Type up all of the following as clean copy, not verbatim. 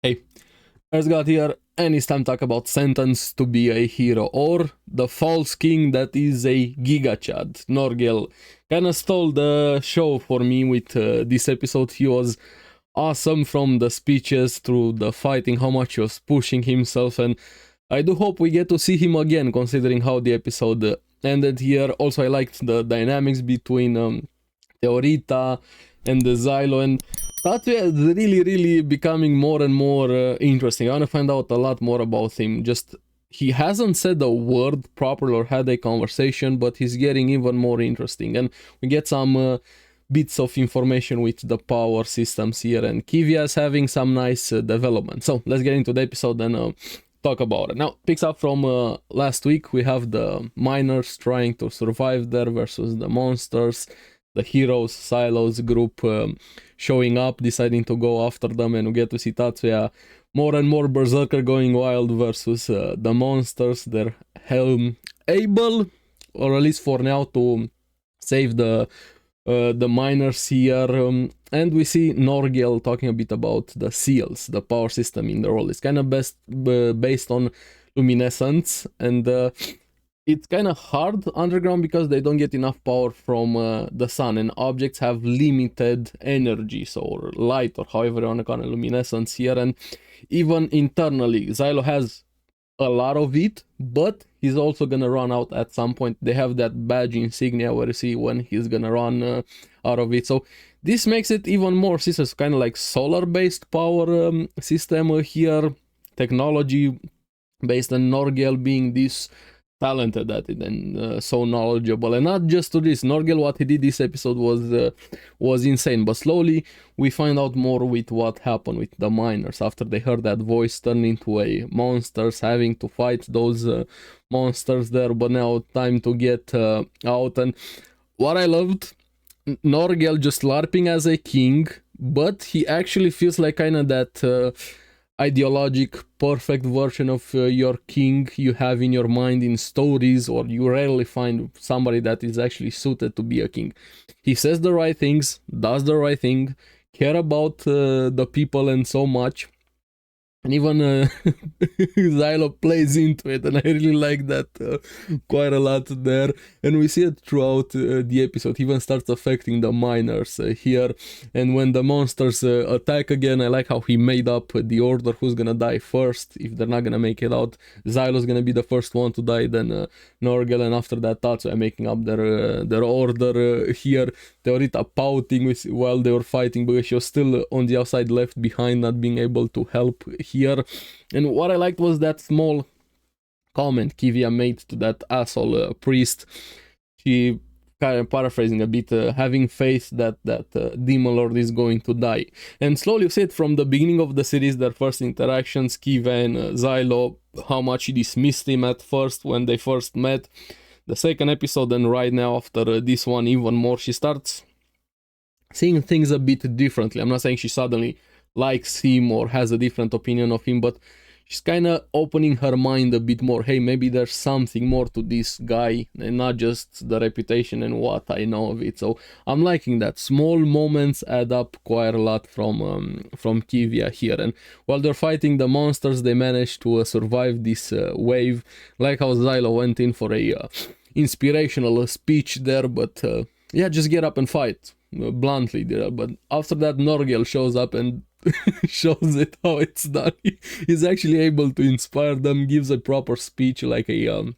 Hey, Erzgat here, and it's time to talk about Sentence to be a Hero, or the false king that is a GIGACHAD. Norgalle kinda stole the show for me with this episode. He was awesome from the speeches through the fighting, how much he was pushing himself, and I do hope we get to see him again, considering how the episode ended here. Also, I liked the dynamics between Teorita and the Xylo, and Tatsuya is really becoming more and more interesting. I want to find out a lot more about him. Just he hasn't said a word properly or had a conversation, but he's getting even more interesting, and we get some bits of information with the power systems here, and Kivia is having some nice development. So let's get into the episode and talk about it. Now, picks up from last week. We have the miners trying to survive there versus the monsters. The heroes, Silos group showing up, deciding to go after them, and we get to see Tatsuya more and more berserker going wild versus the monsters. They're able, or at least for now, to save the miners here, and we see Norgalle talking a bit about the seals, the power system in the world. It's kind of based on luminescence, and it's kind of hard underground because they don't get enough power from the sun, and objects have limited energy, so or light, or however you want to call it, luminescence here. And even internally, Xylo has a lot of it, but he's also gonna run out at some point. They have that badge insignia where you see when he's gonna run out of it. So this makes it even more systems, kind of like solar-based power system here, technology based on Norgalle being this talented at it and so knowledgeable. And not just to this, Norgalle, what he did this episode was insane, but slowly we find out more with what happened with the miners after they heard that voice turn into a monsters, having to fight those monsters there. But now time to get out. And what I loved, Norgalle just LARPing as a king, but he actually feels like kind of that ideologic perfect version of your king you have in your mind in stories, or you rarely find somebody that is actually suited to be a king. He says the right things, does the right thing, care about the people and so much, and even Xylo plays into it, and I really like that quite a lot there. And we see it throughout the episode. He even starts affecting the miners here. And when the monsters attack again, I like how he made up the order who's gonna die first. If they're not gonna make it out, Xylo's gonna be the first one to die, then Norgalle, and after that Tatsuya making up their order here. Teorita pouting while they were fighting because she was still on the outside, left behind, not being able to help here. And what I liked was that small comment Kivia made to that asshole priest. She kind of paraphrasing a bit, having faith that demon lord is going to die. And slowly you see it from the beginning of the series, their first interactions, Kivia and Xylo, how much she dismissed him at first when they first met. The second episode, and right now after this one even more, she starts seeing things a bit differently. I'm not saying she suddenly likes him or has a different opinion of him, but she's kind of opening her mind a bit more. Hey, maybe there's something more to this guy and not just the reputation and what I know of it. So I'm liking that. Small moments add up quite a lot from Kivia here. And while they're fighting the monsters, they manage to survive this wave. Like how Xylo went in for a inspirational speech there, but yeah, just get up and fight bluntly there. But after that, Norgalle shows up and shows it how it's done. He's actually able to inspire them, gives a proper speech like a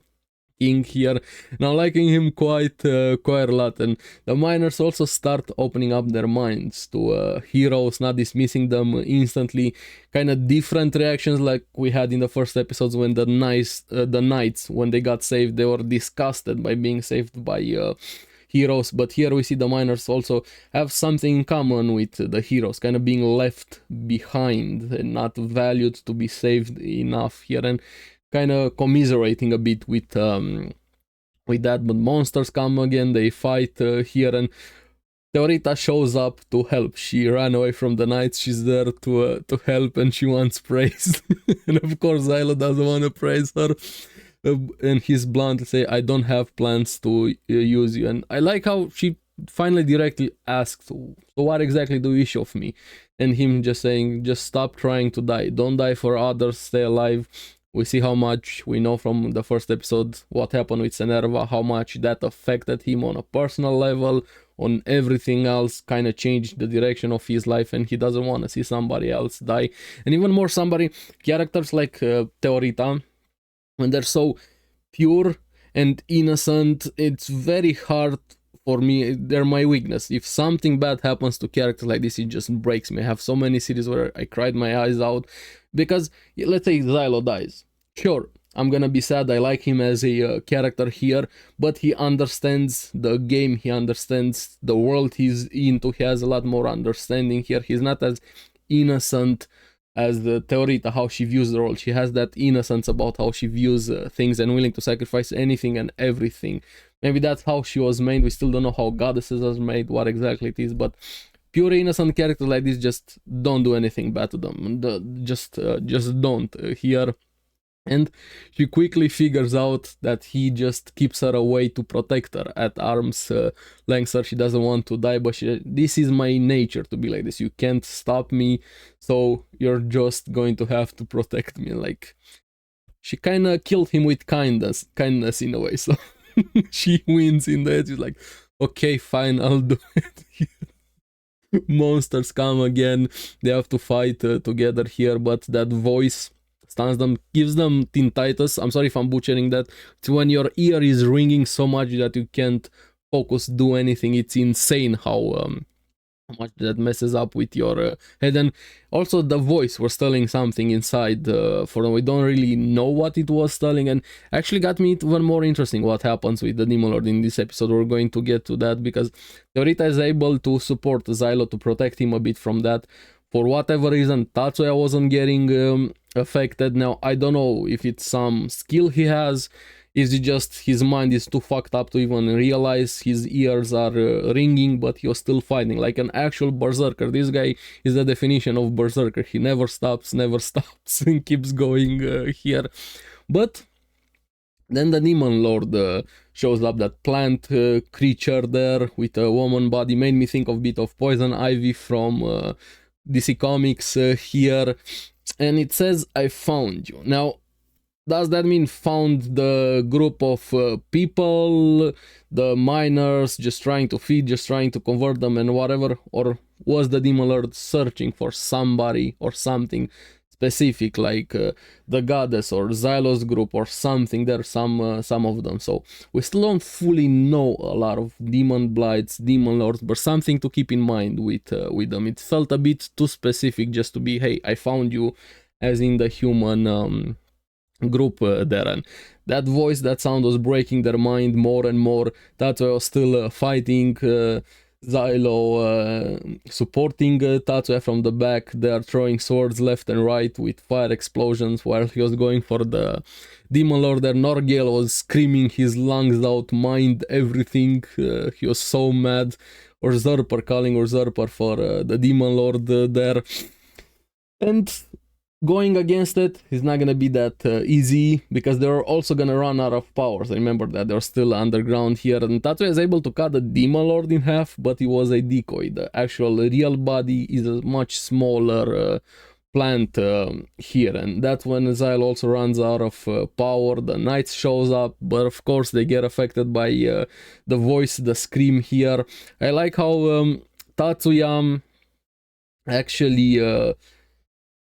king here. Now liking him quite a lot. And the miners also start opening up their minds to heroes, not dismissing them instantly. Kind of different reactions like we had in the first episodes when the knights, when they got saved, they were disgusted by being saved by heroes. But here we see the miners also have something in common with the heroes, kind of being left behind and not valued to be saved enough here, and kind of commiserating a bit with that. But monsters come again, they fight here, and Teorita shows up to help. She ran away from the knights, she's there to help, and she wants praise. And of course Xylo doesn't want to praise her. And he's blunt to say, I don't have plans to use you. And I like how she finally directly asked, so what exactly do you wish of me? and him just saying, just stop trying to die, don't die for others, stay alive. We see how much we know from the first episode what happened with Senerva, how much that affected him on a personal level, on everything else, kind of changed the direction of his life, and he doesn't want to see somebody else die. And even more characters like Teorita, when they're so pure and innocent, it's very hard for me. They're my weakness. If something bad happens to characters like this, it just breaks me. I have so many series where I cried my eyes out because, let's say Xylo dies. Sure, I'm gonna be sad. I like him as a character here, but he understands the game, he understands the world he's into, he has a lot more understanding here. He's not as innocent as the Teorita, how she views the world. She has that innocence about how she views things and willing to sacrifice anything and everything. Maybe that's how she was made. We still don't know how goddesses are made, what exactly it is, but pure innocent characters like this just don't do anything bad to them. Just don't here. And she quickly figures out that he just keeps her away to protect her at arm's length, so she doesn't want to die, but this is my nature to be like this. You can't stop me, so you're just going to have to protect me. Like, she kind of killed him with kindness in a way, so she wins in the end. She's like, okay, fine, I'll do it. Monsters come again, they have to fight together here, but that voice stuns them, gives them tinnitus. I'm sorry if I'm butchering that. It's when your ear is ringing so much that you can't focus, do anything. It's insane how much that messes up with your head. And also the voice was telling something inside for them. We don't really know what it was telling, and actually got me even more interesting what happens with the Demon Lord in this episode. We're going to get to that because Teorita is able to support Xylo to protect him a bit from that. For whatever reason, Tatsuya wasn't getting affected. Now, I don't know if it's some skill he has. Is it just his mind is too fucked up to even realize his ears are ringing, but he was still fighting like an actual berserker. This guy is the definition of berserker. He never stops, and keeps going here. But then the Demon Lord shows up, that plant creature there with a woman body. Made me think of a bit of Poison Ivy from DC Comics here. And it says, I found you. Now, does that mean found the group of people, the miners, just trying to feed, just trying to convert them and whatever? Or was the Demon Lord searching for somebody or something specific, like the goddess or Xylo's group or something? There's some of them. So we still don't fully know a lot of demon blights, demon lords, but something to keep in mind with them. It felt a bit too specific just to be, hey, I found you, as in the human group there. And that voice, that sound was breaking their mind more and more. That's why I was still fighting Xylo, supporting Tatsuya from the back. They are throwing swords left and right with fire explosions while he was going for the Demon Lord there. Norgalle was screaming his lungs out, mind everything. He was so mad. Usurper, calling Usurper for the Demon Lord there. And going against it is not gonna be that easy, because they're also gonna run out of powers. Remember that they're still underground here, and Tatsuya is able to cut the Demon Lord in half, but he was a decoy. The actual real body is a much smaller plant here, and that's when Xylo also runs out of power. The Knights shows up, but of course they get affected by the voice, the scream here. I like how Tatsuya actually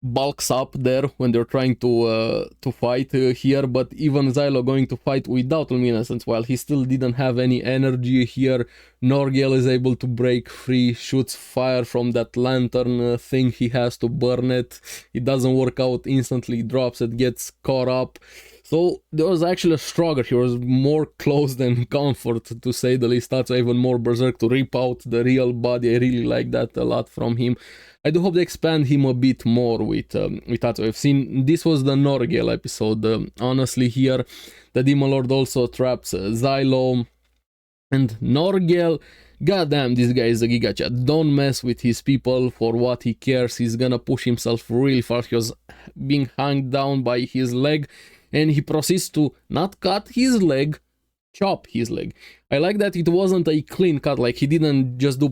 bulks up there when they're trying to fight here, but even Xylo going to fight without luminescence, while he still didn't have any energy here. Norgalle is able to break free, shoots fire from that lantern thing he has to burn it. It doesn't work out instantly, drops it, gets caught up. So there was actually a struggle. He was more close than comfort, to say the least. That's even more berserk to rip out the real body. I really like that a lot from him. I do hope they expand him a bit more with Tatsuya. I've seen, this was the Norgalle episode. Honestly, here the Demon Lord also traps Xylo, and Norgalle, goddamn, this guy is a GIGACHAD. Don't mess with his people for what he cares. He's gonna push himself really far. He was being hung down by his leg, and he proceeds to not cut his leg, chop his leg. I like that it wasn't a clean cut, like he didn't just do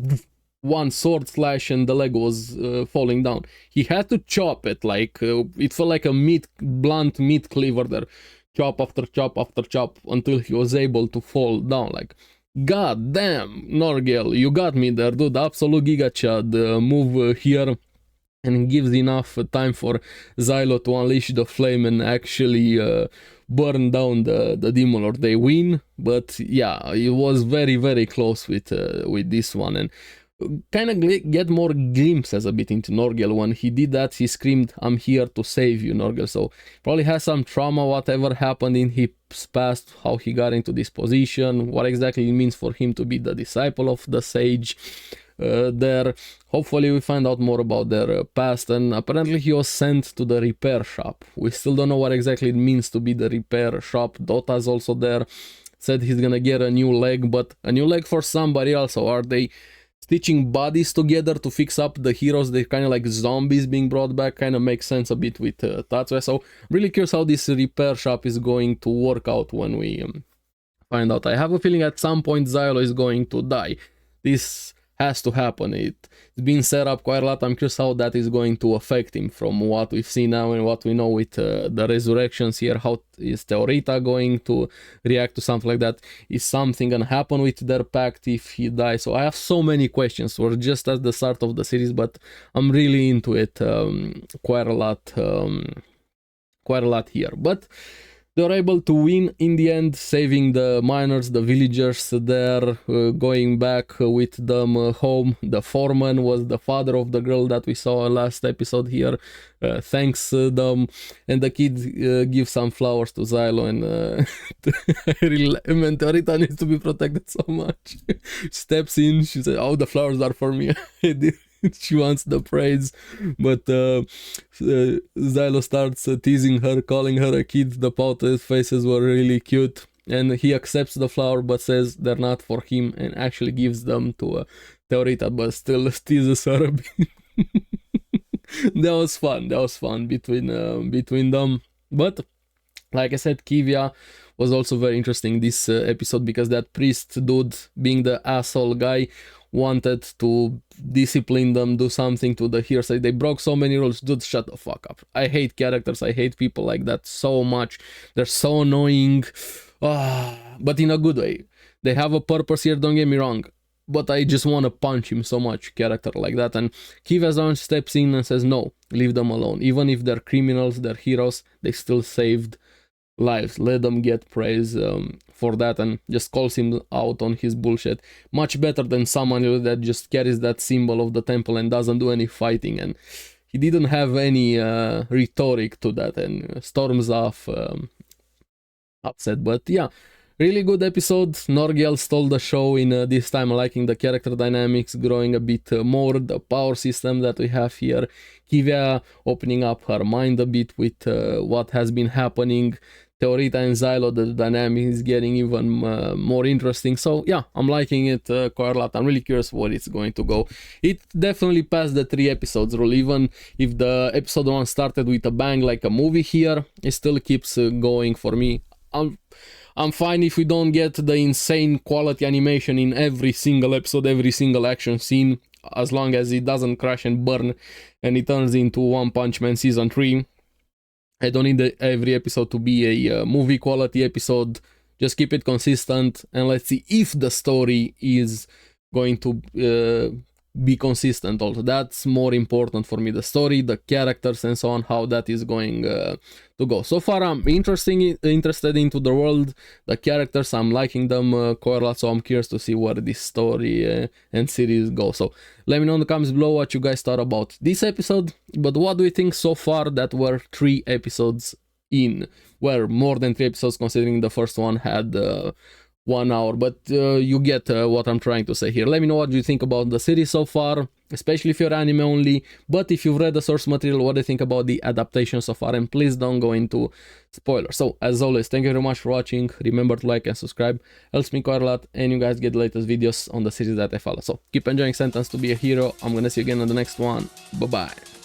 one sword slash and the leg was falling down. He had to chop it, like it felt like a blunt meat cleaver there. Chop after chop after chop until he was able to fall down. Like, god damn, Norgalle, you got me there, dude. Absolute GIGACHAD move here. And gives enough time for Xylo to unleash the flame and actually burn down the demon lord. They win, but yeah, it was very, very close with this one, and kind of get more glimpses a bit into Norgalle. When he did that, he screamed, "I'm here to save you, Norgalle." So probably has some trauma, whatever happened in his past, how he got into this position, what exactly it means for him to be the disciple of the sage. There, hopefully we find out more about their past, and apparently he was sent to the repair shop. We still don't know what exactly it means to be the repair shop. Dota's also there, said he's gonna get a new leg, but a new leg for somebody else. So are they stitching bodies together to fix up the heroes? They're kind of like zombies being brought back, kind of makes sense a bit with Tatsuya. So really curious how this repair shop is going to work out when we find out. I have a feeling at some point Xylo is going to die. This has to happen. It's been set up quite a lot. I'm curious how that is going to affect him from what we've seen now and what we know with the resurrections here. How is Theorita going to react to something like that? Is something gonna happen with their pact if he dies? So I have so many questions. We're just at the start of the series, but I'm really into it quite a lot here. But they're able to win in the end, saving the miners, the villagers there, going back with them home. The foreman was the father of the girl that we saw last episode here. Thanks them, and the kid gives some flowers to Xylo, and Theorita needs to be protected so much. Steps in, she says, "Oh, the flowers are for me." She wants the praise, but Xylo starts teasing her, calling her a kid. The pouted faces were really cute, and he accepts the flower but says they're not for him and actually gives them to Theorita, but still teases her a bit. That was fun between them. But like I said, Kivia was also very interesting this episode, because that priest dude, being the asshole guy, wanted to discipline them, do something to the heroes. They broke so many rules. Dude, shut the fuck up. I hate characters, I hate people like that so much. They're so annoying, but in a good way. They have a purpose here, don't get me wrong, but I just want to punch him so much, character like that. And Kiva's steps in and says, no, leave them alone. Even if they're criminals, they're heroes, they still saved lives. Let them get praise for that, and just calls him out on his bullshit. Much better than someone that just carries that symbol of the temple and doesn't do any fighting. And he didn't have any rhetoric to that, and storms off upset. But yeah, really good episode. Norgalle stole the show in this time, liking the character dynamics, growing a bit more, the power system that we have here. Kivia opening up her mind a bit with what has been happening. Theorita and Xylo, the dynamic is getting even more interesting. So yeah, I'm liking it quite a lot. I'm really curious where it's going to go. It definitely passed the 3 episodes rule. Even if the episode 1 started with a bang like a movie here, it still keeps going for me. I'm fine if we don't get the insane quality animation in every single episode, every single action scene, as long as it doesn't crash and burn and it turns into One Punch Man Season 3. I don't need every episode to be a movie quality episode. Just keep it consistent, and let's see if the story is going to be consistent also. That's more important for me, the story, the characters, and so on, how that is going to go. So far I'm interested into the world, the characters, I'm liking them quite a lot, so I'm curious to see where this story and series go. So let me know in the comments below what you guys thought about this episode, but what do you think so far that were 3 episodes in? Well, more than 3 episodes considering the first one had 1 hour, but you get what I'm trying to say here. Let me know what you think about the series so far, especially if you're anime only, but if you've read the source material, what do you think about the adaptation so far, and please don't go into spoilers. So as always, thank you very much for watching. Remember to like and subscribe, helps me quite a lot, and you guys get the latest videos on the series that I follow. So keep enjoying Sentence to be a Hero. I'm gonna see you again on the next one. Bye bye.